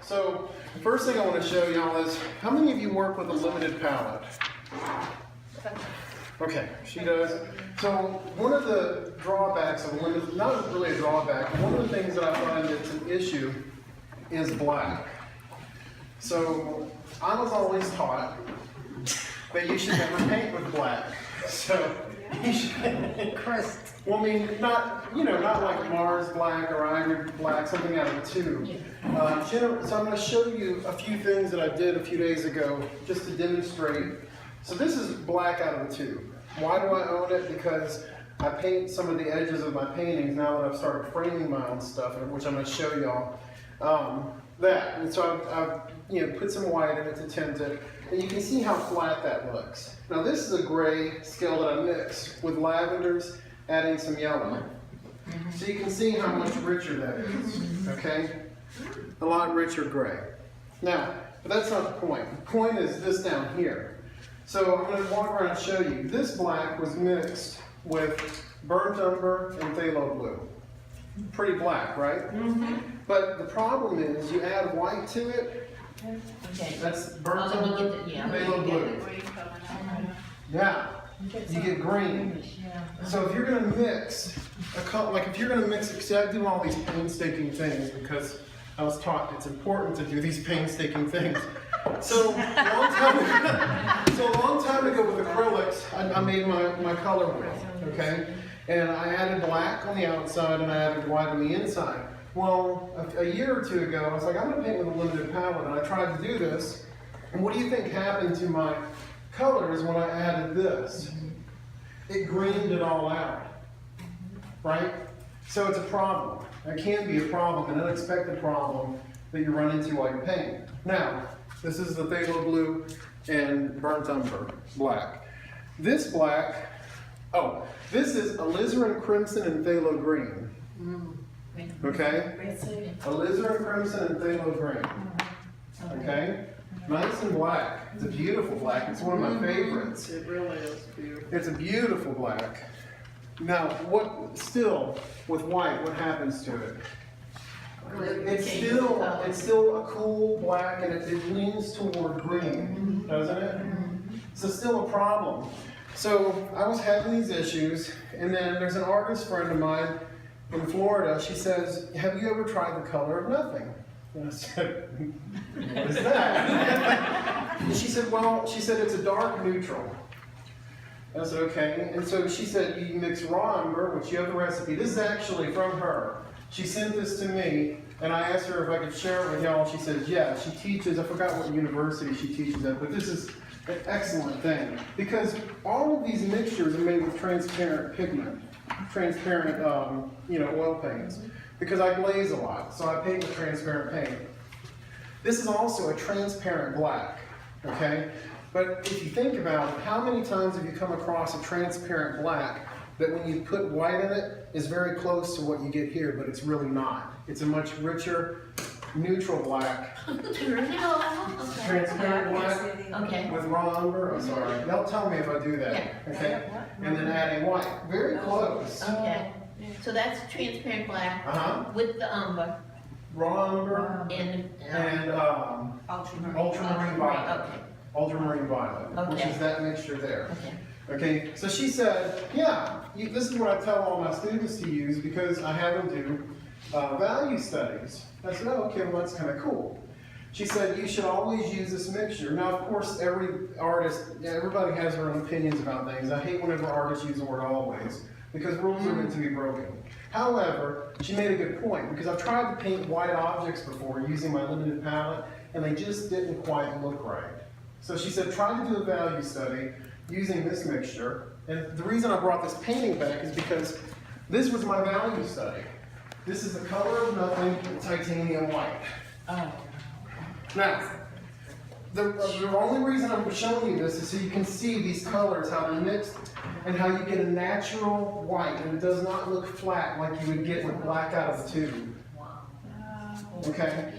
So, first thing I want to show y'all is, how many of you work with a limited palette? Okay, she does. So, one of the drawbacks of a limited, not really a drawback, but one of the things that I find that's an issue is black. So, I was always taught that you should never paint with black. So, you should, well, I mean, not like Mars black or Ivory black, something out of the tube. So I'm going to show you a few things that I did a few days ago just to demonstrate. So this is black out of the tube. Why do I own it? Because I paint some of the edges of my paintings now that I've started framing my own stuff, which I'm going to show y'all. And so I've put some white in it to tint it, and you can see how flat that looks. Now this is a gray scale that I mixed with lavenders, adding some yellow. So you can see how much richer that is, okay? A lot richer gray. Now, but that's not the point. The point is this down here. So I'm going to walk around and show you. This black was mixed with burnt umber and phthalo blue. Pretty black, right? Mm-hmm. But the problem is you add white to it. Okay. That's burnt umber, phthalo blue. Yeah. You get green. So if you're going to mix see, I do all these painstaking things because I was taught it's important to do these painstaking things. So a long time ago with acrylics, I made my color wheel, okay? And I added black on the outside and I added white on the inside. Well, a year or two ago, I was like, I'm going to paint with a limited palette, and I tried to do this. And what do you think happened to my colors when I added this? It greened it all out, right? So it's a problem. It can be a problem, an unexpected problem that you run into while you paint. Now, this is the phthalo blue and burnt umber black. This black, this is alizarin crimson and phthalo green. Okay? Alizarin crimson and phthalo green. Okay? Nice and black. It's a beautiful black. It's one of my favorites. It really is beautiful. It's a beautiful black. Now, with white, what happens to it? It's still a cool black, and it leans toward green, doesn't it? So still a problem. So I was having these issues, and then there's an artist friend of mine in Florida. She says, "Have you ever tried the color of nothing?" And I said, "What is that?" And she said, "It's a dark neutral." I said, "Okay." And so she said, "You mix raw umber," which you have the recipe. This is actually from her. She sent this to me, and I asked her if I could share it with y'all. She says, yeah. She teaches, I forgot what university she teaches at, but this is an excellent thing. Because all of these mixtures are made with transparent pigment, transparent oil paints. Because I glaze a lot, so I paint with transparent paint. This is also a transparent black, okay? But if you think about it, how many times have you come across a transparent black that when you put white in it is very close to what you get here, but it's really not. It's a much richer, neutral black. Transparent black with raw umber. I'm sorry. Y'all tell me if I do that. Okay? And then adding white. Very close. Okay. So that's transparent black with the umber. Raw umber and ultramarine violet. Okay. Ultramarine violet, which is that mixture there. Okay, so she said, yeah, this is what I tell all my students to use because I have them do value studies. I said, oh, okay, well, that's kind of cool. She said, you should always use this mixture. Now, of course, everybody has their own opinions about things. I hate whenever artists use the word always because rules are meant to be broken. However, she made a good point because I've tried to paint white objects before using my limited palette and they just didn't quite look right. So she said, try to do a value study using this mixture. And the reason I brought this painting back is because this was my value study. This is the color of nothing, titanium white. Now, the only reason I'm showing you this is so you can see these colors, how they're mixed, and how you get a natural white, and it does not look flat like you would get with black out of the tube. Okay?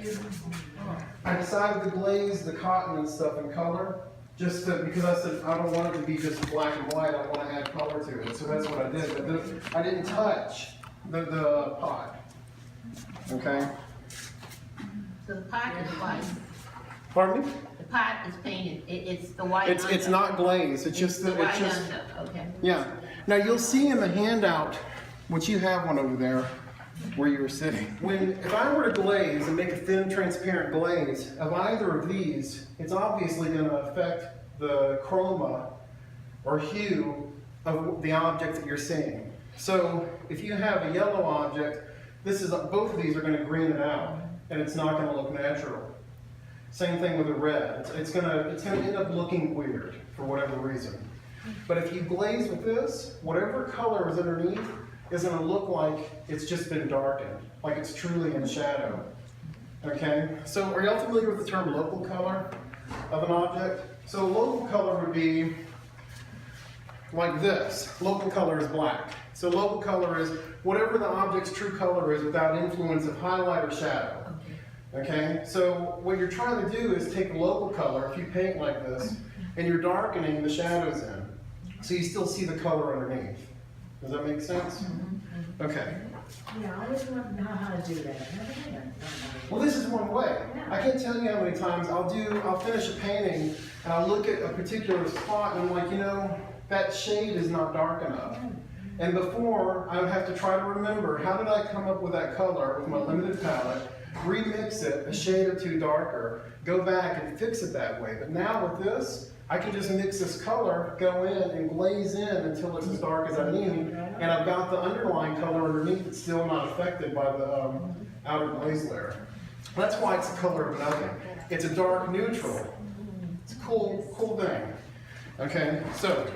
I decided to glaze the cotton and stuff in color, because I said I don't want it to be just black and white, I want to add color to it. So that's what I did. But I didn't touch the pot. Okay? So the pot is white. Pardon me? The pot is painted. It's the white. It's not glazed. It's just the the, white it's just, under. Okay. yeah. Now you'll see in the handout, which you have one over there, where you were sitting. If I were to glaze and make a thin, transparent glaze of either of these, it's obviously going to affect the chroma or hue of the object that you're seeing. So if you have a yellow object, both of these are going to green it out, and it's not going to look natural. Same thing with a red. It's going to end up looking weird for whatever reason. But if you glaze with this, whatever color is underneath is going to look like it's just been darkened, like it's truly in shadow. Okay? So are y'all familiar with the term local color of an object? So local color would be like this. Local color is black. So local color is whatever the object's true color is without influence of highlight or shadow. Okay? So what you're trying to do is take local color, if you paint like this, and you're darkening the shadows in, so you still see the color underneath. Does that make sense? Okay. Yeah, I always want to know how to do that. Well, this is one way. I can't tell you how many times I'll finish a painting and I'll look at a particular spot and I'm like, you know, that shade is not dark enough. And before, I would have to try to remember, how did I come up with that color with my limited palette, remix it a shade or two darker, go back and fix it that way. But now with this, I can just mix this color, go in and glaze in until it's as dark as I need, and I've got the underlying color underneath that's still not affected by the outer glaze layer. That's why it's the color of nothing. It's a dark neutral. It's a cool thing. Okay, so,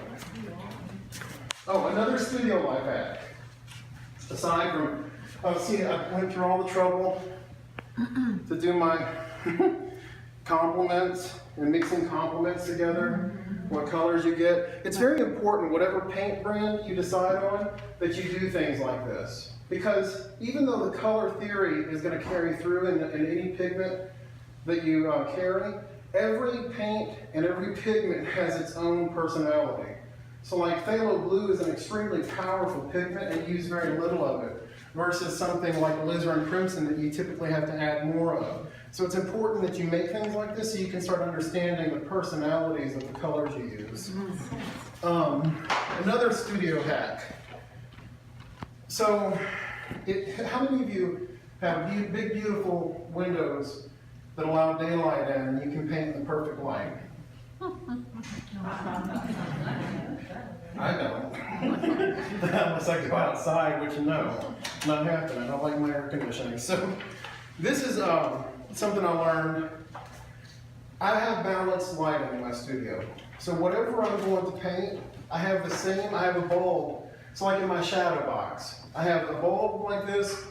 another studio life hack. Aside from, see, I went through all the trouble to do my complements and mixing complements together, what colors you get. It's very important, whatever paint brand you decide on, that you do things like this. Because even though the color theory is going to carry through in any pigment that you carry, every paint and every pigment has its own personality. So like phthalo blue is an extremely powerful pigment and you use very little of it, versus something like alizarin crimson that you typically have to add more of. So it's important that you make things like this so you can start understanding the personalities of the colors you use. Another studio hack. So, how many of you have big, beautiful windows that allow daylight in and you can paint in the perfect light? I don't. Unless I go outside, which no, not happening. I don't like my air conditioning. So, this is something I learned. I have balanced lighting in my studio. So whatever I'm going to paint, I have a bulb. So like in my shadow box, I have a bulb like this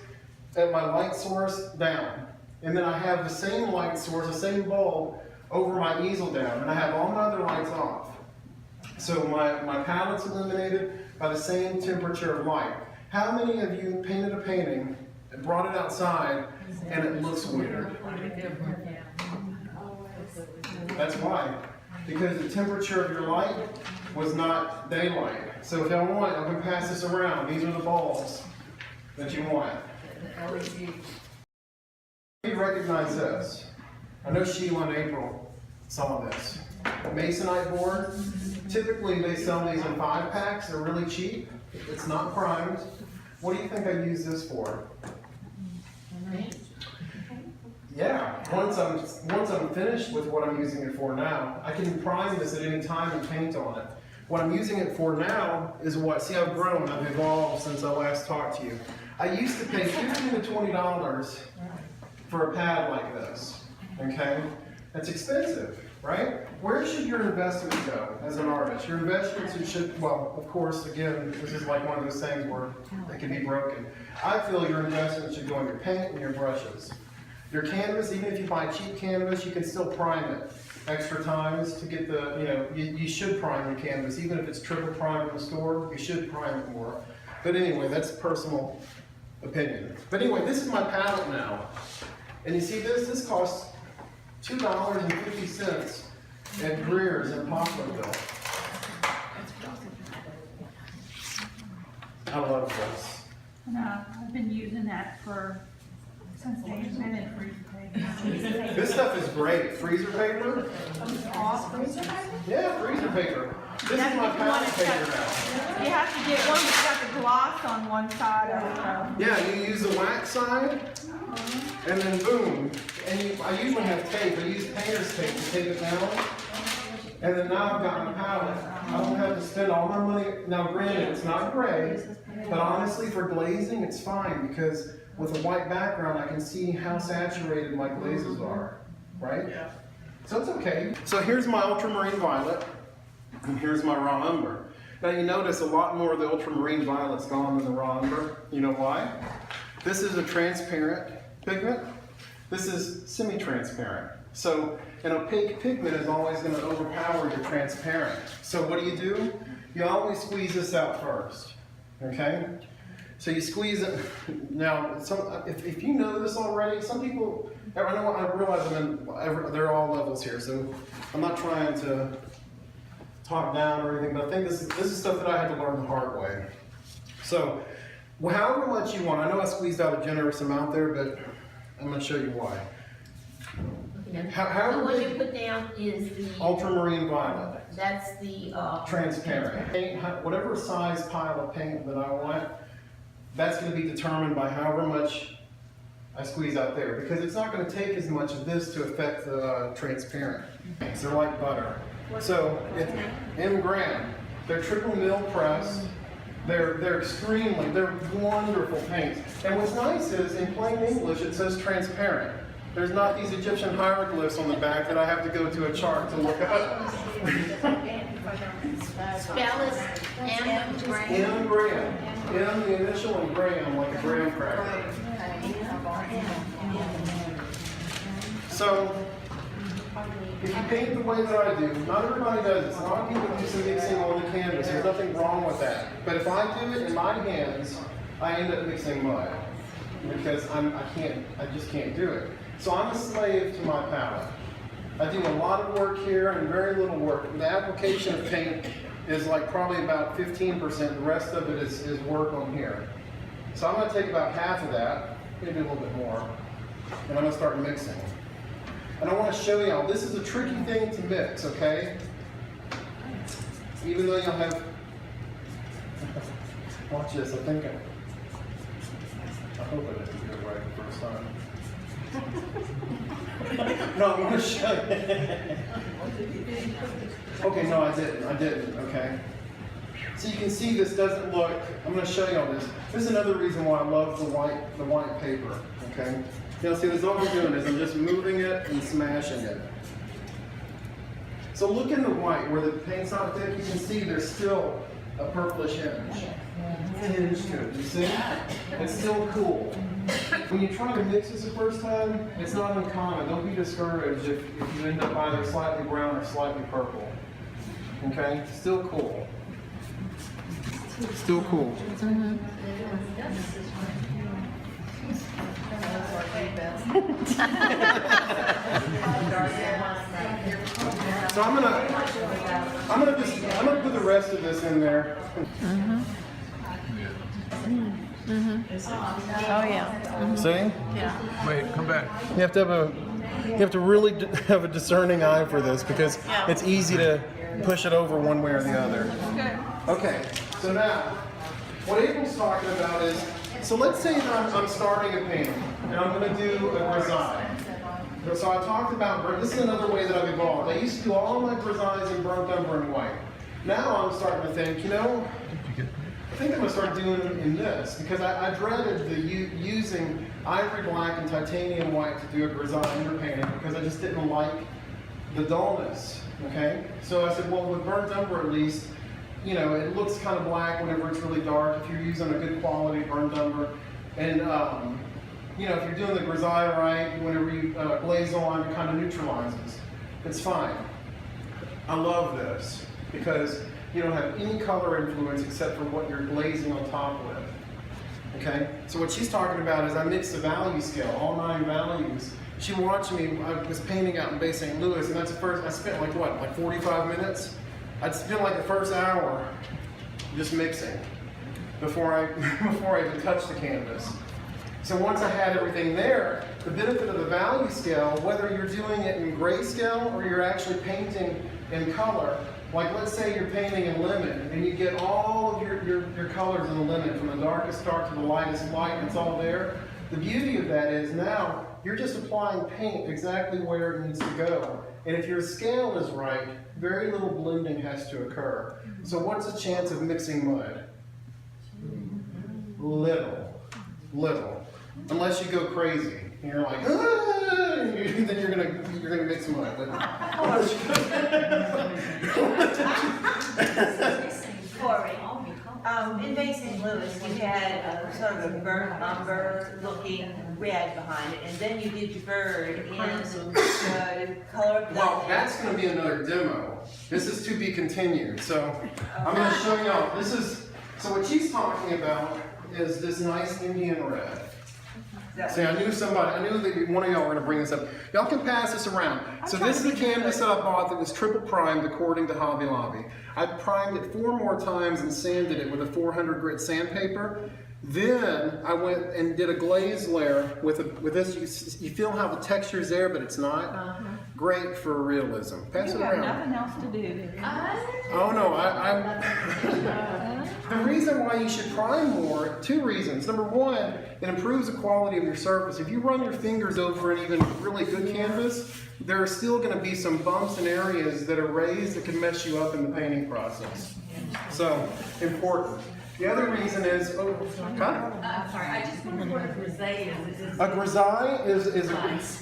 at my light source down. And then I have the same light source, the same bulb over my easel down. And I have all my other lights off. So my palette's illuminated by the same temperature of light. How many of you painted a painting and brought it outside and it looks weird? That's why. Because the temperature of your light was not daylight. So if y'all want, I can pass this around. These are the bulbs that you want. You recognize this. I know Sheila and April saw this. Masonite board. Typically they sell these in 5-packs. They're really cheap. It's not primed. What do you think I use this for? Yeah, once I'm finished with what I'm using it for now, I can prime this at any time and paint on it. What I'm using it for now is see, I've grown, I've evolved since I last talked to you. I used to pay $15 to $20 for a pad like this, okay? That's expensive, right? Where should your investment go as an artist? Your investments should, well, of course, again, this is like one of those things where they can be broken. I feel your investment should go in your paint and your brushes. Your canvas, even if you buy cheap canvas, you can still prime it extra times to get the, you should prime your canvas. Even if it's triple primed in the store, you should prime it more. But anyway, that's personal opinion. But anyway, this is my palette now. And you see this costs $2.50 at Greer's in Poplarville. I love this. No, I've been using that for This stuff is great. Freezer paper? Yeah, freezer paper. This is my palette paper now. You have to get one that's got the gloss on one side of it. Yeah, you use the wax side, and then boom. And I usually have tape. I use painter's tape to tape it down. And then now I've got my palette. I don't have to spend all my money. Now granted, it's not gray, but honestly for glazing, it's fine because with a white background, I can see how saturated my glazes are, right? Yeah. So it's okay. So here's my ultramarine violet, and here's my raw umber. Now you notice a lot more of the ultramarine violet's gone than the raw umber. You know why? This is a transparent pigment. This is semi-transparent. So an opaque pigment is always going to overpower your transparent. So what do? You always squeeze this out first, okay? So you squeeze it. Now, if you know this already, some people, I realize they're all levels here, so I'm not trying to talk down or anything, but I think this is stuff that I had to learn the hard way. So, however much you want, I know I squeezed out a generous amount there, but I'm going to show you why. So what you put down is the ultramarine violet. That's the transparent. Paint, whatever size pile of paint that I want, that's going to be determined by however much I squeeze out there, because it's not going to take as much of this to affect the transparent. They're like butter. So it's M gram. They're triple mill press. They're wonderful paints. And what's nice is in plain English it says transparent. There's not these Egyptian hieroglyphs on the back that I have to go to a chart to look up. spell is M gram. M gram. M the initial and gram, like a graham cracker. So, if you paint the way that I do, not everybody does it. A lot of people do some mixing on the canvas. There's nothing wrong with that. But if I do it in my hands, I end up mixing mud because I just can't do it. So I'm a slave to my palette. I do a lot of work here and very little work. The application of paint is like probably about 15%. The rest of it is work on here. So I'm going to take about half of that, maybe a little bit more, and I'm going to start mixing. And I want to show y'all, this is a tricky thing to mix, okay? Even though you'll have, watch this, I hope I didn't do it right the first time. No, I'm going to show you. Okay, no, I didn't, okay. So you can see this doesn't look, I'm going to show you all this. This is another reason why I love the white paper, okay? Now see, this is all we're doing is I'm just moving it and smashing it. So look in the white, where the paint's not thick, you can see there's still a purplish hinge. Hinge to it, you see? It's still cool. When you try to mix this the first time, it's not uncommon. Don't be discouraged if you end up either slightly brown or slightly purple. Okay? Still cool. Still cool. So I'm gonna put the rest of this in there. Oh yeah. See? Yeah. Wait, come back. You have to really have a discerning eye for this because it's easy to push it over one way or the other. Okay. So now, what April's talking about is, so let's say that I'm starting a painting and I'm going to do a grisaille. So I talked about, this is another way that I've evolved. I used to do all my grisailles in burnt umber and white. Now I'm starting to think, I think I'm going to start doing it in this because I dreaded using ivory black and titanium white to do a grisaille underpainting because I just didn't like the dullness, okay? So I said, well, with burnt umber at least, it looks kind of black whenever it's really dark if you're using a good quality burnt umber. And, if you're doing the grisaille right, whenever you glaze on, it kind of neutralizes. It's fine. I love this because you don't have any color influence except for what you're glazing on top with. Okay? So what she's talking about is I mixed the value scale, all 9 values. She watched me, I was painting out in Bay St. Louis, and that's the first, I spent like 45 minutes? I'd spend like the first hour just mixing before I even touched the canvas. So once I had everything there, the benefit of the value scale, whether you're doing it in grayscale or you're actually painting in color, like let's say you're painting in lemon and you get all of your colors in the lemon from the darkest dark to the lightest light and it's all there. The beauty of that is now you're just applying paint exactly where it needs to go. And if your scale is right, very little blending has to occur. So what's the chance of mixing mud? Little. Unless you go crazy. And you're like, ah! Then you're gonna mix mud. But Corey, in Mason Lewis, you had a sort of a burnt umber looking red behind it, and then you did your bird in the color of well, that's going to be another demo. This is to be continued. So I'm going to show y'all. This is so what she's talking about is this nice Indian red. See, I knew that one of y'all were going to bring this up. Y'all can pass this around. So this is the canvas that I bought that was triple primed according to Hobby Lobby. I primed it 4 more times and sanded it with a 400 grit sandpaper. Then I went and did a glaze layer with this. You feel how the texture's there, but it's not. Great for realism. Pass it You have around. nothing else to do. Oh no, the reason why you should prime more, 2 reasons. Number 1, it improves the quality of your surface. If you run your fingers over an even really good canvas, there are still going to be some bumps and areas that are raised that can mess you up in the painting process. So, important. The other reason is, sorry, I just wondered what a grisaille is. a grisaille is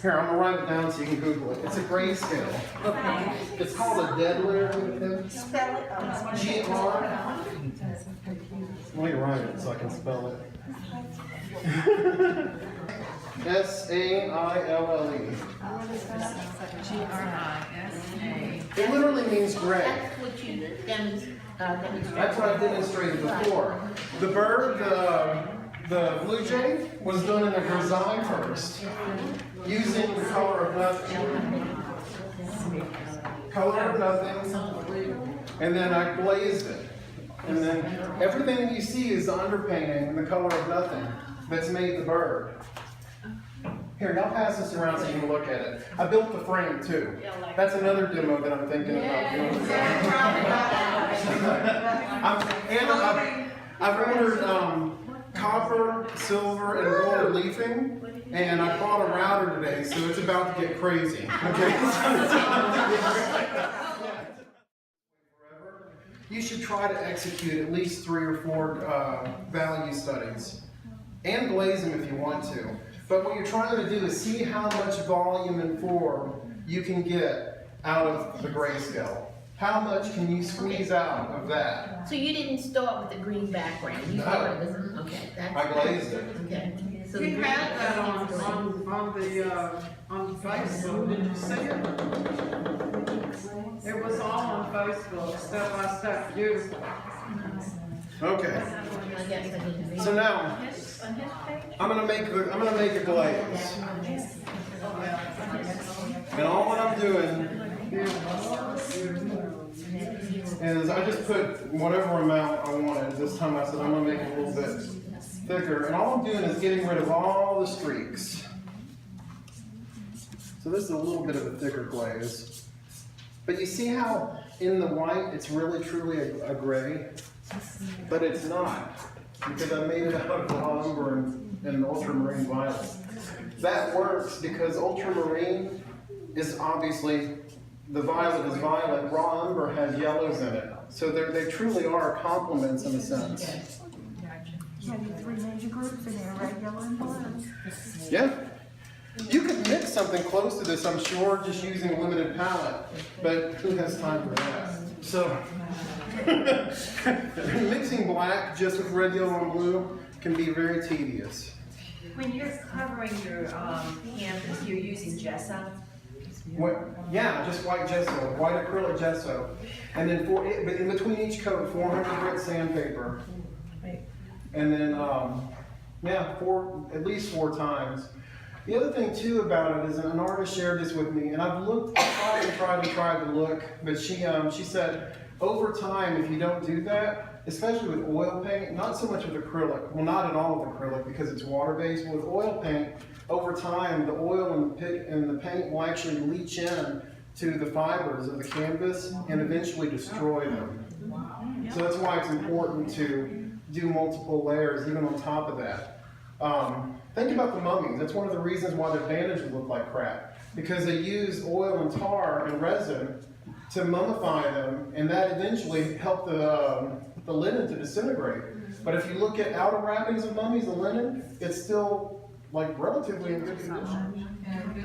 here, I'm going to write it down so you can Google it. It's a grayscale. Okay. It's called a dead layer. Spell it. G-R. Let me write it so I can spell it. S-A-I-L-L-E. G-R-I-S-A. It literally means gray. That's what you demonstrated. That's what I demonstrated before. The bird, the blue jay, was done in a grisaille first, using the color of nothing. Color of nothing, and then I glazed it. And then everything that you see is the underpainting and the color of nothing that's made the bird. Here, I'll pass this around so you can look at it. I built the frame too. That's another demo that I'm thinking about doing. I've ordered copper, silver, and gold leafing, and I bought a router today, so it's about to get crazy. You should try to execute at least 3 or 4 value studies, and glaze them if you want to. But what you're trying to do is see how much volume and form you can get out of the grayscale. How much can you squeeze out of that? So you didn't start with the green background? You started with, okay, that's. I glazed it. Okay. So the We green had that on is- Facebook, did you see it? It was all on Facebook, step by step, beautiful. Okay. I guess I didn't. So now On his page? I'm gonna make a glaze, and all that I'm doing is I just put whatever amount I wanted. This time I said I'm gonna make it a little bit thicker, and all I'm doing is getting rid of all the streaks. So this is a little bit of a thicker glaze, but you see how in the white it's really truly a gray, but it's not, because I made it out of raw umber and ultramarine violet. That works because ultramarine is obviously, the violet is violet, raw umber has yellows in it. So they truly are complements in a sense. You have your 3 major groups in there, red, yellow, and blue. Yeah. You could mix something close to this, I'm sure, just using a limited palette, but who has time for that? So, mixing black just with red, yellow, and blue can be very tedious. When you're covering your canvas, you're using gesso? Yeah, just white gesso, white acrylic gesso. And then but in between each coat, 400 grit sandpaper. And then, yeah, at least 4 times. The other thing too about it is, an artist shared this with me, and I've looked, tried to look, but she said, over time, if you don't do that, especially with oil paint, not so much with acrylic, well, not at all with acrylic because it's water-based, but with oil paint, over time, the oil and the paint will actually leach in to the fibers of the canvas and eventually destroy them. So that's why it's important to do multiple layers, even on top of that. Think about the mummies. That's one of the reasons why their bandages look like crap, because they use oil and tar and resin to mummify them, and that eventually helped the linen to disintegrate. But if you look at outer wrappings of mummies, the linen, it's still like relatively in good condition. I have to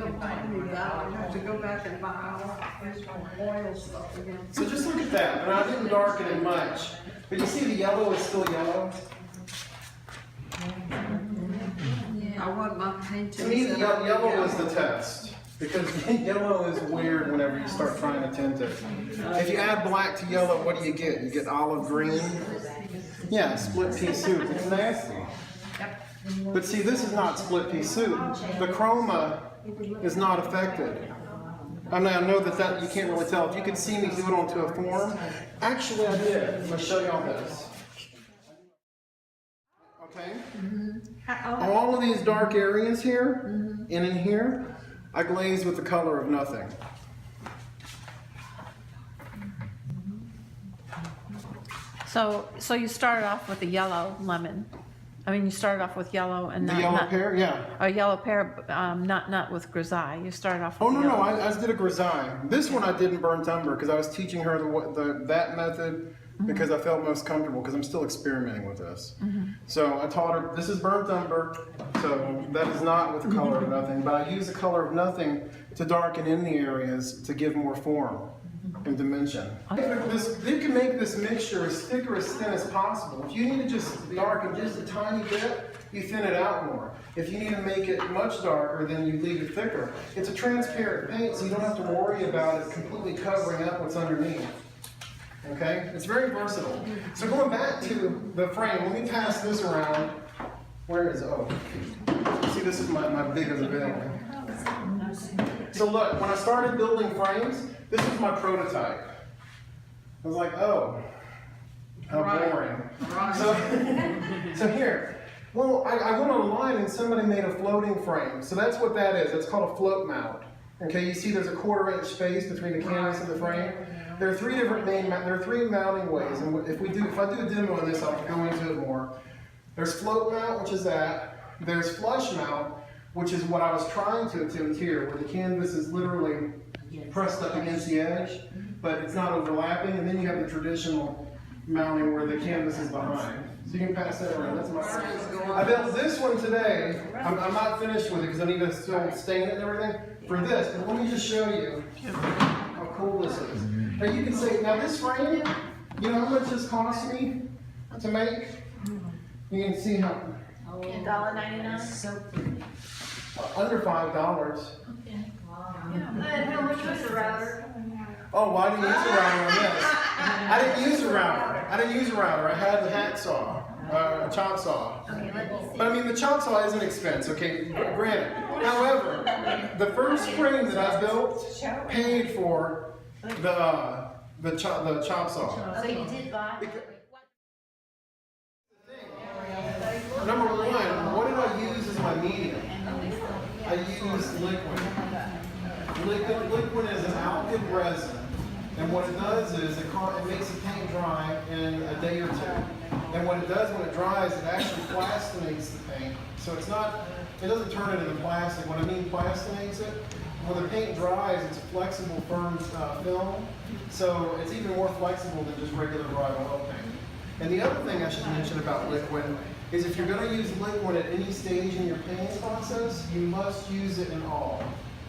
go back and buy all oil stuff again. So just look at that, and I didn't darken it much, but you see the yellow is still yellow. I want my paint To me, the yellow is the test, because yellow is weird whenever you start trying to tint it. If you add black to yellow, what do you get? You get olive green. Yeah, split pea soup. It's nasty. But see, this is not split pea soup. The chroma is not affected. I mean, I know that you can't really tell. If you could see me do it onto a form, actually I did. I'm going to show y'all this. Okay? All of these dark areas here and in here, I glazed with the color of nothing. So you started off with a yellow lemon. I mean, you started off with yellow and The not, yellow not pear, yeah. a yellow pear, not with grisaille. You started off with Oh, no, yellow. I just did a grisaille. This one I did in burnt umber because I was teaching her that method because I felt most comfortable because I'm still experimenting with this. So I taught her, this is burnt umber, so that is not with the color of nothing, but I use the color of nothing to darken in the areas to give more form and dimension. You can make this mixture as thick or as thin as possible. If you need to just darken just a tiny bit, you thin it out more. If you need to make it much darker, then you leave it thicker. It's a transparent paint, so you don't have to worry about it completely covering up what's underneath. Okay? It's very versatile. So going back to the frame, let me pass this around. Where is it? Oh. See, this is my big of the building. So look, when I started building frames, this was my prototype. I was like, oh, how boring. So here, well, I went online and somebody made a floating frame. So that's what that is. It's called a float mount. Okay, you see there's a 1/4 inch space between the canvas and the frame. There are three mounting ways, and if I do a demo on this, I'll go into it more. There's float mount, which is that. There's flush mount, which is what I was trying to attempt here, where the canvas is literally pressed up against the edge, but it's not overlapping, and then you have the traditional mounting where the canvas is behind. So you can pass that around. That's my. I built this one today. I'm not finished with it because I need to still stain it and everything for this, but let me just show you how cool this is. Now you can say, now this frame, you know how much this cost me to make? You can see how, $1.99? under $5. Okay. And how much was the router? Oh, well, I didn't use a router on this. I didn't use a router. I had the hacksaw, a chop saw. Okay, let me see. But I mean, the chop saw is an expense, okay, granted. However, the first frame that I built paid for the chop saw. So you did buy? Number one, what did I use as my medium? I used liquid. Liquid is an alkyd resin, and what it does is it makes the paint dry in a day or two. And what it does when it dries, it actually plastinates the paint. So it doesn't turn it into plastic. When I mean plastinates it, when the paint dries, it's a flexible, firm film. So it's even more flexible than just regular dry oil paint. And the other thing I should mention about liquid is if you're going to use liquid at any stage in your painting process, you must use it in all.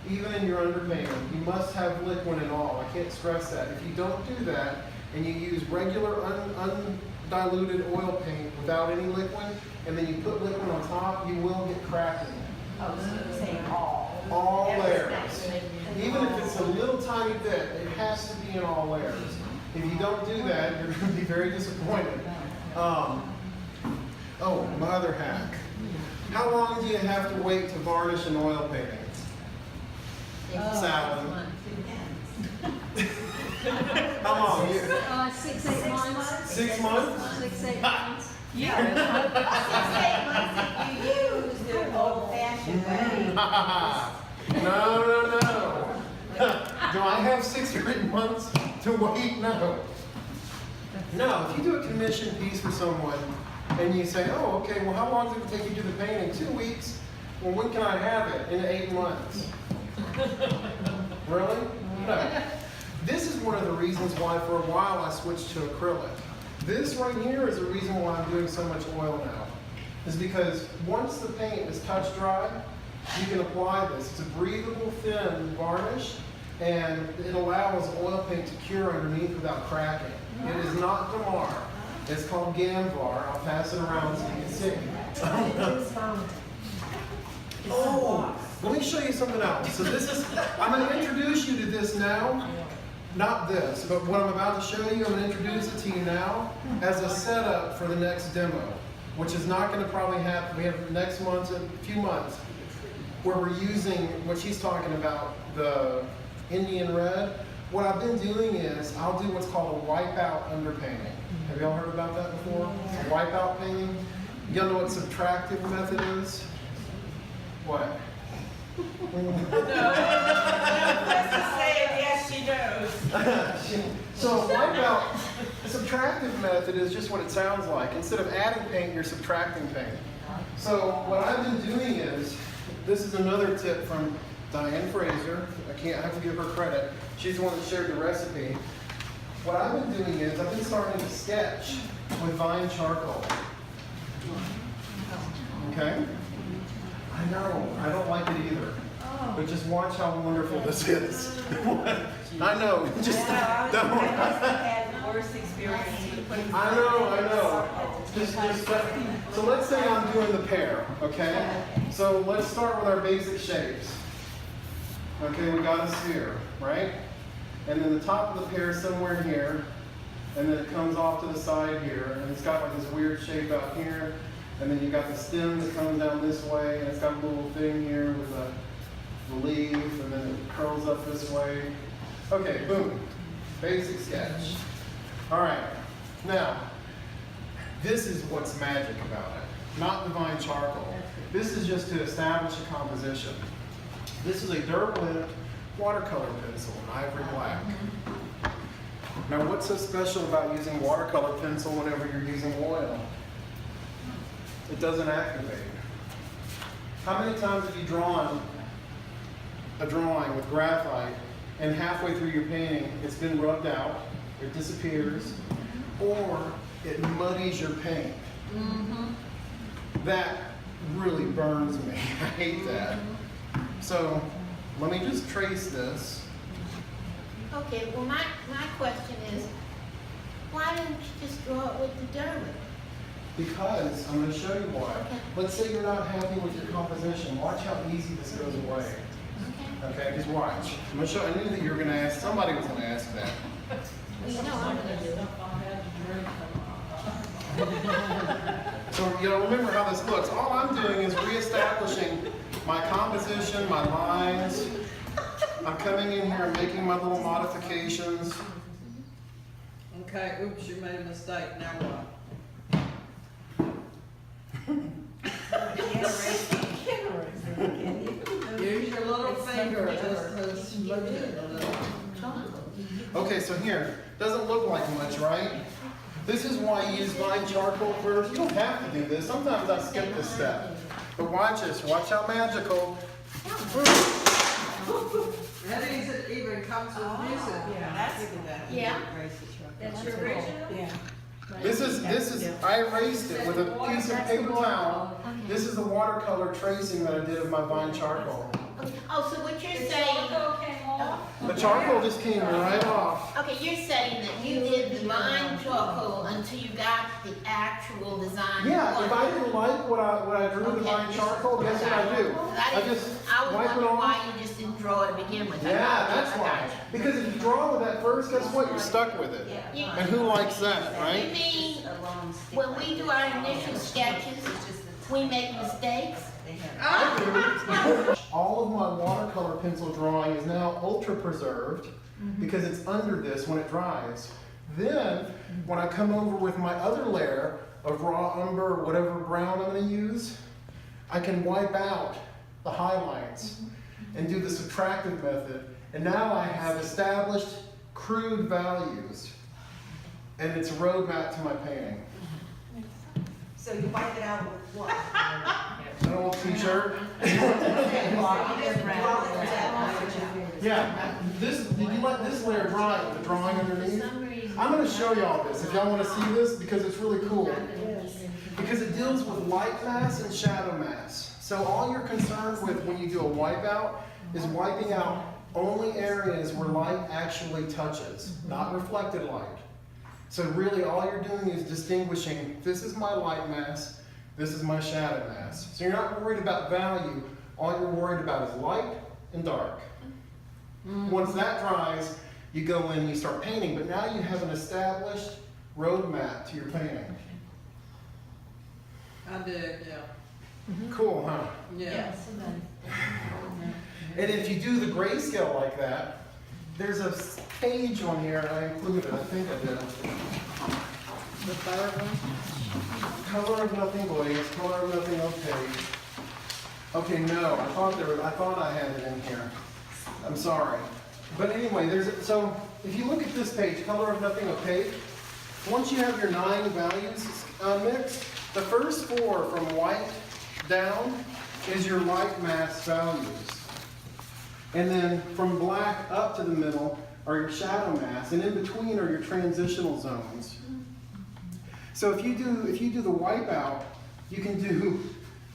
Even in your underpainting, you must have liquid in all. I can't stress that. If you don't do that, and you use regular undiluted oil paint without any liquid, and then you put liquid on top, you will get cracking. Oh, so you're saying all. All layers. Even if it's a little tiny bit, it has to be in all layers. If you don't do that, you're going to be very disappointed. Oh, my other hack. How long do you have to wait to varnish an oil painting? Sally? How long? 6, 8 months. 6 months? 6, 8 months. Yeah. 6, 8 months if you use the old-fashioned way. No. Do I have 6 or 8 months to wait? No. No, if you do a commission piece for someone and you say, oh, okay, well, how long does it take you to do the painting? 2 weeks. Well, when can I have it? In 8 months. Really? No. This is one of the reasons why for a while I switched to acrylic. This right here is the reason why I'm doing so much oil now. Is because once the paint is touch dry, you can apply this. It's a breathable, thin varnish, and it allows oil paint to cure underneath without cracking. It is not Damar. It's called Gamvar. I'll pass it around so you can see. Oh, let me show you something else. So this is, I'm going to introduce you to this now. Not this, but what I'm about to show you, I'm going to introduce it to you now as a setup for the next demo, which is not going to probably happen. We have next month, a few months, where we're using what she's talking about, the Indian red. What I've been doing is I'll do what's called a wipeout underpainting. Have y'all heard about that before? A wipeout painting? Y'all know what subtractive method is? What? Yes, she knows. So wipeout, subtractive method is just what it sounds like. Instead of adding paint, you're subtracting paint. So what I've been doing is, this is another tip from Diane Fraser. I have to give her credit. She's the one that shared the recipe. What I've been doing is I've been starting to sketch with vine charcoal. Okay? I know, I don't like it either. But just watch how wonderful this is. I know, just I don't. had the worst experience with putting. I know. Just so let's say I'm doing the pear, okay? So let's start with our basic shapes. Okay, we got a sphere, right? And then the top of the pear is somewhere here, and then it comes off to the side here, and it's got like this weird shape out here, and then you got the stem that comes down this way, and it's got a little thing here with a leaf, and then it curls up this way. Okay, boom. Basic sketch. All right. Now, this is what's magic about it. Not the vine charcoal. This is just to establish a composition. This is a Derwent watercolor pencil in ivory black. Now, what's so special about using watercolor pencil whenever you're using oil? It doesn't activate. How many times have you drawn a drawing with graphite and halfway through your painting it's been rubbed out, it disappears, or it muddies your paint? That really burns me. I hate that. So let me just trace this. Okay, well, my question is, why didn't you just draw it with the Derwent? Because, I'm going to show you why. Okay. Let's say you're not happy with your composition. Watch how easy this goes away. Okay. Okay, just watch. I'm going to show, I knew that you were going to ask, somebody was going to ask that. Well, you know I'm gonna do it. So, remember how this looks. All I'm doing is reestablishing my composition, my lines. I'm coming in here and making my little modifications. Okay, oops, you made a mistake, now what? Use your little finger just to smooth it a little. Okay, so here, doesn't look like much, right? This is why you use vine charcoal first. You don't have to do this. Sometimes I skip this step. But watch this. Watch how magical. That even comes with music. Yeah. That's your original? Yeah. This is, I erased it with a piece of paper towel. This is the watercolor tracing that I did of my vine charcoal. Oh, so what you're saying, The charcoal just came right off. okay, you're saying that you did the vine charcoal until you got the actual design. Yeah, if I didn't like what I drew with the vine charcoal, guess what I do? I just I was wipe it wondering off. why you just didn't draw it to begin with. Yeah, that's why. Because if you draw with that first, guess what? You're stuck with it. And who likes that, You right? mean, when we do our initial sketches, We make mistakes. All of my watercolor pencil drawing is now ultra preserved because it's under this when it dries. Then, when I come over with my other layer of raw umber or whatever brown I'm going to use, I can wipe out the highlights and do the subtractive method. And now I have established crude values. And it's a roadmap to my painting. So you wipe it out with what? An old t-shirt. Yeah, did you let this layer dry with the drawing underneath? I'm going to show y'all this if y'all want to see this because it's really cool. Because it deals with light mass and shadow mass. So all you're concerned with when you do a wipeout is wiping out only areas where light actually touches, not reflected light. So really all you're doing is distinguishing, this is my light mass, this is my shadow mass. So you're not worried about value, all you're worried about is light and dark. Once that dries, you go in and you start painting, but now you have an established roadmap to your painting. I did, yeah. Cool, huh? Yeah. And if you do the grayscale like that, there's a page on here, I included, I think I did. The third one? Color of nothing glaze, color of nothing opaque. Okay, no, I thought I had it in here. I'm sorry. But anyway, so if you look at this page, color of nothing opaque, once you have your 9 values mixed, the first 4 from white down is your light mass values. And then from black up to the middle are your shadow mass, and in between are your transitional zones. So if you do the wipeout, you can do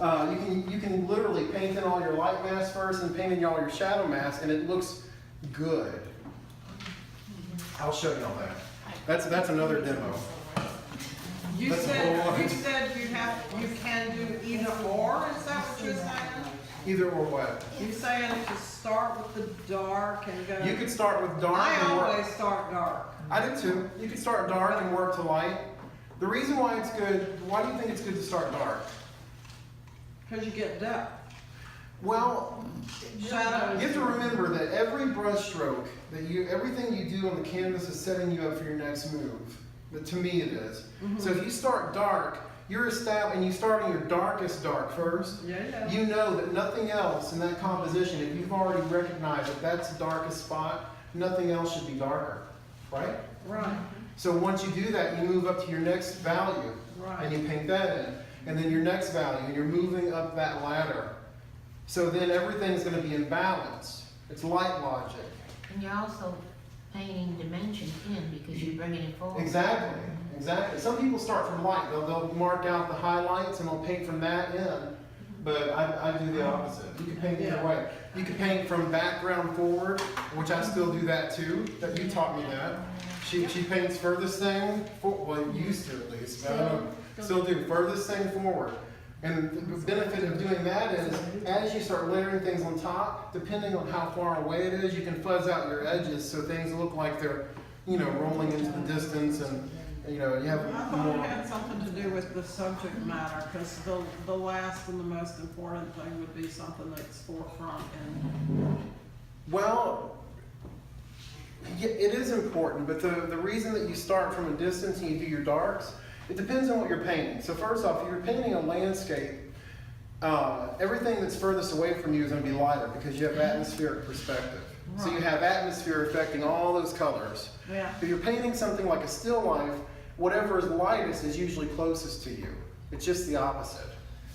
you can literally paint in all your light mass first and paint in all your shadow mass, and it looks good. I'll show you all that. That's another demo. You That's said, a whole you said you can do either or, is that what you're saying? Either or what? You saying to start with the dark and go? You could start with dark I and work. always start dark. I do too. You could start dark and work to light. The reason why it's good, why do you think it's good to start dark? Because you get depth. Well, Shadows. you have to remember that every brush stroke, everything you do on the canvas is setting you up for your next move. But to me it is. So if you start dark, you're established, and you start in your darkest dark first, Yeah. you know that nothing else in that composition, if you've already recognized that that's the darkest spot, nothing else should be darker, right? Right. So once you do that, you move up to your next value, Right. and you paint that in, and then your next value, and you're moving up that ladder. So then everything's going to be in balance. It's light logic. And you're also painting dimensions in because you're bringing it forward. Exactly, exactly. Some people start from light. They'll mark out the highlights and they'll paint from that in. But I do the opposite. You can paint either way. You can paint from background forward, which I still do that too. That you taught me that. She paints furthest thing, well, used to at least. But I don't know. Still do furthest thing forward. And the benefit of doing that is, as you start layering things on top, depending on how far away it is, you can fuzz out your edges so things look like they're, rolling into the distance, and you have I thought more. it had something to do with the subject matter, because the last and the most important thing would be something that's forefront and. Well, yeah, it is important, but the reason that you start from a distance and you do your darks, it depends on what you're painting. So first off, if you're painting a landscape, everything that's furthest away from you is going to be lighter because you have atmospheric perspective. So you have atmosphere affecting all those colors. Yeah. If you're painting something like a still life, whatever is lightest is usually closest to you. It's just the opposite,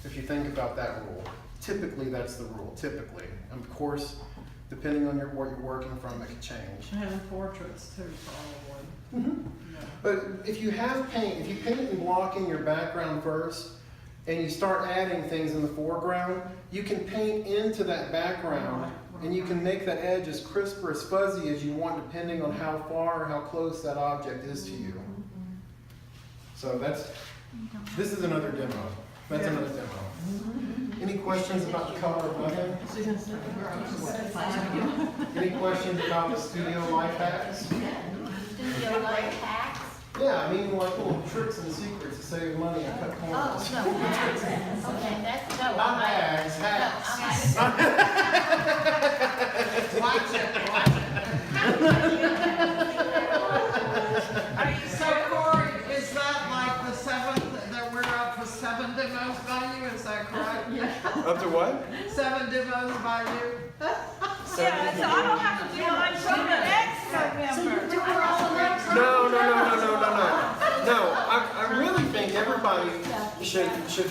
if you think about that rule. Typically, that's the rule, typically. And of course, depending on what you're working from, it can change. And portraits too, probably. Yeah. But if you paint it in blocking your background first, and you start adding things in the foreground, you can paint into that background, and you can make that edge as crisp or as fuzzy as you want, depending on how far or how close that object is to you. So this is another demo. That's another demo. Any questions about the color of nothing? Any questions about the studio life hacks? Studio life hacks. Yeah, I mean like little tricks and secrets to save money and cut Oh, corners. no. Okay, that's, no. Not hacks, hacks. Watch it. So Corey, is that like the seventh, that we're up for 7 demos by you, is that correct? Up to what? 7 demos by you? Yeah, so I don't have to do mine from the next member. No. No, I really think everybody should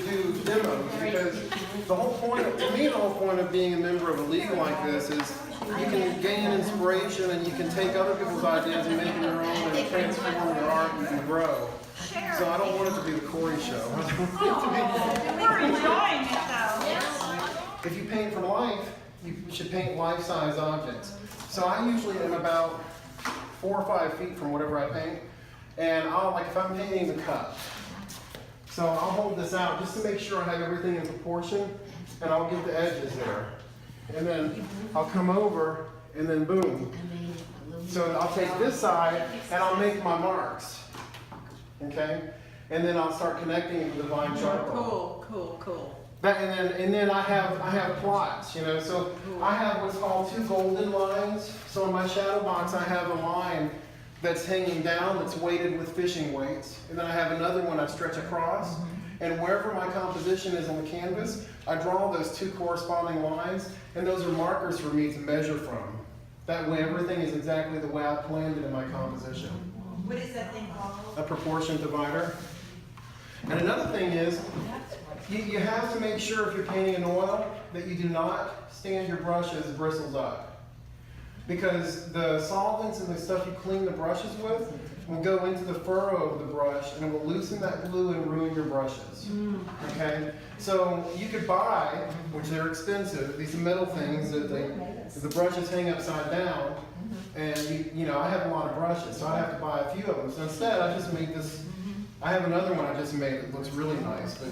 do demos because the whole point, to me, the whole point of being a member of a league like this is you can gain inspiration and you can take other people's ideas and make them your own and transform your art and grow. So I don't want it to be the Corey show. I don't want it to be- We're enjoying it though. If you paint from life, you should paint life-size objects. So I usually am about 4 or 5 feet from whatever I paint. And I'll, like if I'm painting the cup, so I'll hold this out just to make sure I have everything in proportion, and I'll get the edges there. And then I'll come over, and then boom. So I'll take this side, and I'll make my marks, okay? And then I'll start connecting it with the divine charcoal. Cool. And then I have plots, you know, so I have what's called 2 golden lines. So in my shadow box, I have a line that's hanging down, that's weighted with fishing weights. And then I have another one I stretch across. And wherever my composition is on the canvas, I draw those 2 corresponding lines, and those are markers for me to measure from. That way everything is exactly the way I planned it in my composition. What is that thing called? A proportion divider. And another thing is, you have to make sure if you're painting in oil that you do not stand your brushes bristles up. Because the solvents and the stuff you clean the brushes with will go into the furrow of the brush and it will loosen that glue and ruin your brushes. Okay? So you could buy, which they're expensive, these metal things that the brushes hang upside down. And you know, I have a lot of brushes, so I have to buy a few of them. So instead, I just made this. I have another one I just made that looks really nice, but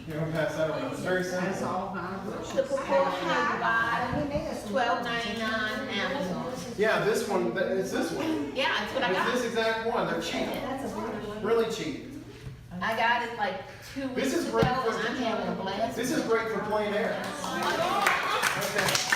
you know, pass that around. It's very That's simple. all kind The proportion of the bottom, $12.99 Amazon. Yeah, this one, it's this one. Yeah, that's what I It's got. this exact one. They're cheap, really cheap. I got it like 2 This weeks is ago, great and for- I'm having a blast. This is great for plein air. Okay.